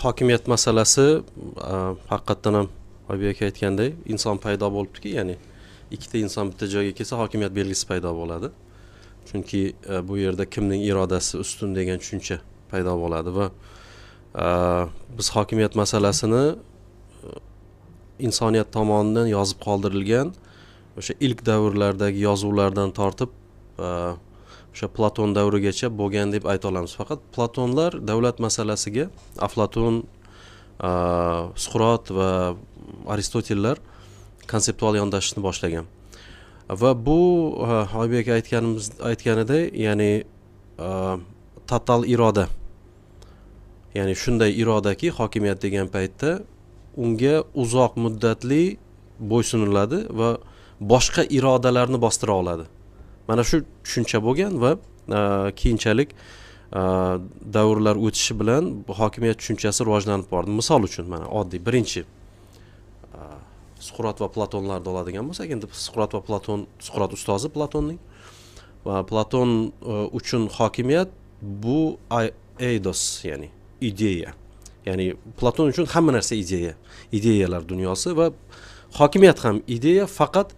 hokimiyat masalasi haqiqatdan ham Oybek aytganday inson paydo bo'libdiki, ya'ni ikkita inson bitta joyga kelsa hokimiyat belgisi paydo bo'ladi. Chunki bu yerda kimning irodasi ustun degan tushuncha paydo bo'ladi va biz hokimiyat masalasini insoniyat tomonidan yozib qoldirilgan o'sha ilk davrlardagi yozuvlardan tortib o'sha Platon davrigacha bo'lgan deb ayta olamiz. Faqat Platonlar davlat masalasiga Aflatun, Suqrot va Aristotellar konseptual yondashishni boshlagan. Va bu Oybek aytganiday, ya'ni total iroda. Ya'ni shunday irodaki hokimiyat degan paytda unga uzoq muddatli bo'ysuniladi va boshqa irodalarni bostira oladi. Mana shu tushuncha bo'lgan va keyinchalik davrlar o'tishi bilan hokimiyat tushunchasi rivojlanib bordi. Misol uchun mana oddiy birinchi Suqrot va Platonlarni oladigan bo'lsak, endi Suqrot va Platon, Suqrot ustozi Platonning va Platon uchun hokimiyat bu eidos, ya'ni ideya. Ya'ni Platon uchun hamma narsa ideya, ideyalar dunyosi va hokimiyat ham ideya, faqat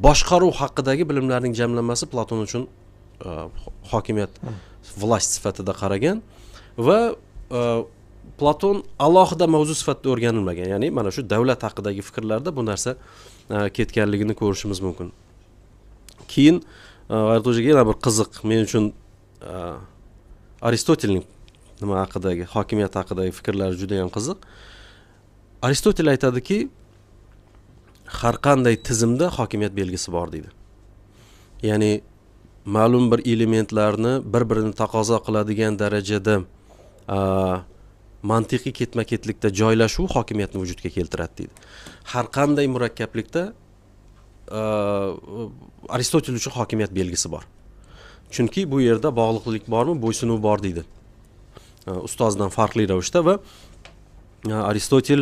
boshqaruv haqidagi bilimlarning jamlanmasi Platon uchun hokimiyat vlast sifatida qaragan va Platon alohida mavzu sifatida o'rganilmagan. Ya'ni mana shu davlat haqidagi fikrlarda bu narsa ketganligini ko'rishimiz mumkin. Keyin Arto'jaga yana bir qiziq men uchun Aristotelning nima haqidagi, hokimiyat haqidagi fikrlari juda ham qiziq. Aristotel aytadiki, har qanday tizimda hokimiyat belgisi bor deydi. Ya'ni ma'lum bir elementlarni bir-birini taqozo qiladigan darajada mantiqiy ketma-ketlikda joylashuv hokimiyatni vujudga keltiradi deydi. Har qanday murakkablikda Aristotel uchun hokimiyat belgisi bor. Chunki bu yerda bog'liqlik bormi, bo'ysunuv bor deydi. Ustozdan farqli ravishda va Aristotel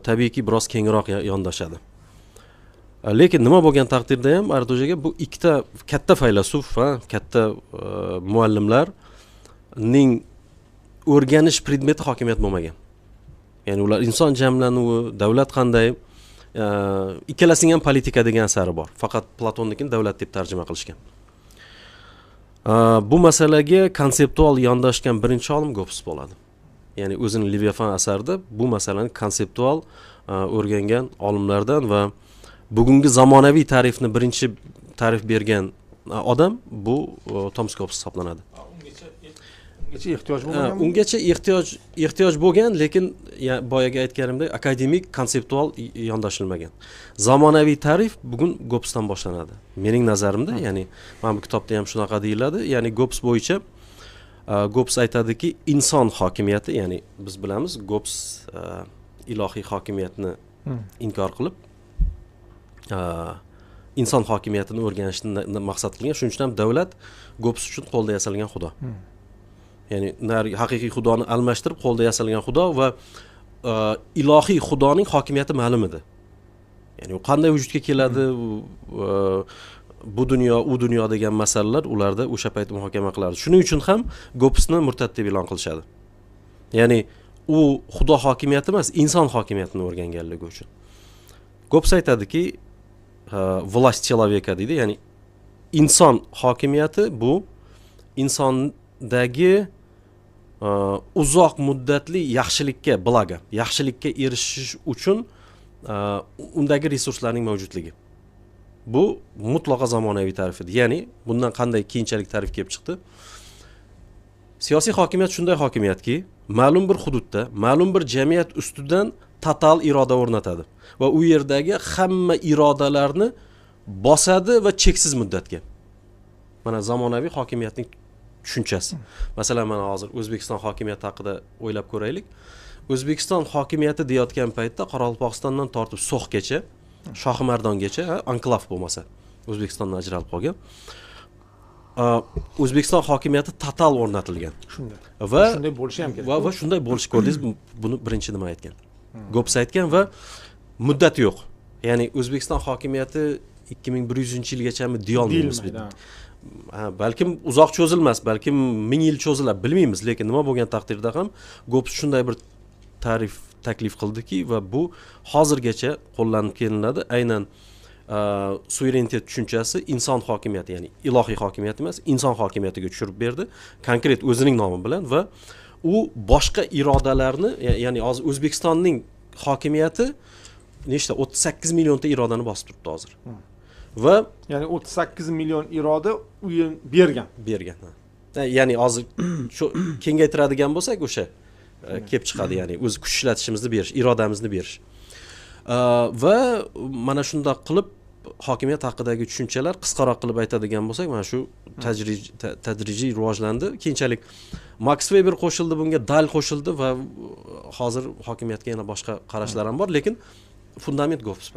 tabiiyki biroz kengroq yondashadi. Lekin nima bo'lgan taqdirda ham Arto'jaga bu ikkita katta faylasuf va katta muallimlarning o'rganish predmeti hokimiyat bo'lmagan. Ya'ni ular inson jamlanuvi, davlat qanday, ikkalasining ham politika degan asari bor. Faqat Platonnikini davlat deb tarjima qilishgan. Bu masalaga konseptual yondashgan birinchi olim Gobbs bo'ladi. Ya'ni o'zining Leviathan asarida bu masalani konseptual o'rgangan olimlardan va bugungi zamonaviy ta'rifni birinchi ta'rif bergan odam bu Thomas Gobbs hisoblanadi. Ungacha ehtiyoj bo'lmagan. Ungacha ehtiyoj bo'lgan, lekin boyaga aytganimdek akademik konseptual yondashilmagan. Zamonaviy ta'rif bugun Gobbsdan boshlanadi. Mening nazarimda, ya'ni mana bu kitobda ham shunaqa deyiladi. Ya'ni Gobbs bo'yicha Gobbs aytadiki, inson hokimiyati, ya'ni biz bilamiz Gobbs ilohiy hokimiyatni inkor qilib inson hokimiyatini o'rganishni maqsad qilgan. Shuning uchun ham davlat Gobbs uchun qo'lda yasalgan xudo. Ya'ni haqiqiy xudoni almashtirib qo'lda yasalgan xudo va ilohiy xudoning hokimiyati ma'lum edi. Ya'ni u qanday vujudga keladi, bu dunyo, u dunyo degan masalalar ularda o'sha payt muhokama qilardi. Shuning uchun ham Gobbsni murtad deb e'lon qilishadi. Ya'ni u xudo hokimiyati emas, inson hokimiyatini o'rganganligi uchun. Gobbs aytadiki, vlast человека deydi, ya'ni inson hokimiyati bu insondagi uzoq muddatli yaxshilikka, yaxshilikka erishish uchun undagi resurslarning mavjudligi. Bu mutlaqo zamonaviy ta'rif edi. Ya'ni bundan qanday keyinchalik ta'rif kelib chiqdi? Siyosiy hokimiyat shunday hokimiyatki, ma'lum bir hududda, ma'lum bir jamiyat ustidan total iroda o'rnatadi va u yerdagi hamma irodalarni bosadi va cheksiz muddatga. Mana zamonaviy hokimiyatning tushunchasi. Masalan, mana hozir O'zbekiston hokimiyati haqida o'ylab ko'raylik. O'zbekiston hokimiyati deyotgan paytda Qoraqalpog'istondan tortib So'xgacha, Shohimardongacha anklav bo'lmasa, O'zbekistondan ajralib qolgan. O'zbekiston hokimiyati total o'rnatilgan. Shunday. Va shunday bo'lishi ham kerak. Va shunday bo'lishi ko'rdingiz, buni birinchi nima aytgan? Gobbs aytgan va muddat yo'q. Ya'ni O'zbekiston hokimiyati 2100-yilgacha deyolmaymiz. balkim uzoq cho'zilmas, balkim 1000 yil cho'zilar, bilmaymiz, lekin nima bo'lgan taqdirda ham Gobbs shunday bir ta'rif taklif qildiki va bu hozirgacha qo'llanib kelinadi. Aynan suverenitet tushunchasi inson hokimiyati, ya'ni ilohiy hokimiyat emas, inson hokimiyatiga tushirib berdi, konkret o'zining nomi bilan va u boshqa irodalarni, ya'ni hozir O'zbekistonning hokimiyati nechta 38 millionta irodani bosib turibdi hozir. Va ya'ni 38 million iroda uyin bergan. Ya'ni hozir shu kengaytiradigan bo'lsak o'sha kelib chiqadi, ya'ni o'z kuch ishlatishimizni berish, irodamizni berish. Va mana shunday qilib hokimiyat haqidagi tushunchalar qisqaroq qilib aytadigan bo'lsak, mana shu tadrijiy rivojlandi. Keyinchalik Max Weber qo'shildi bunga, Dal qo'shildi va hozir hokimiyatga yana boshqa qarashlar ham bor, lekin fundament Gobbs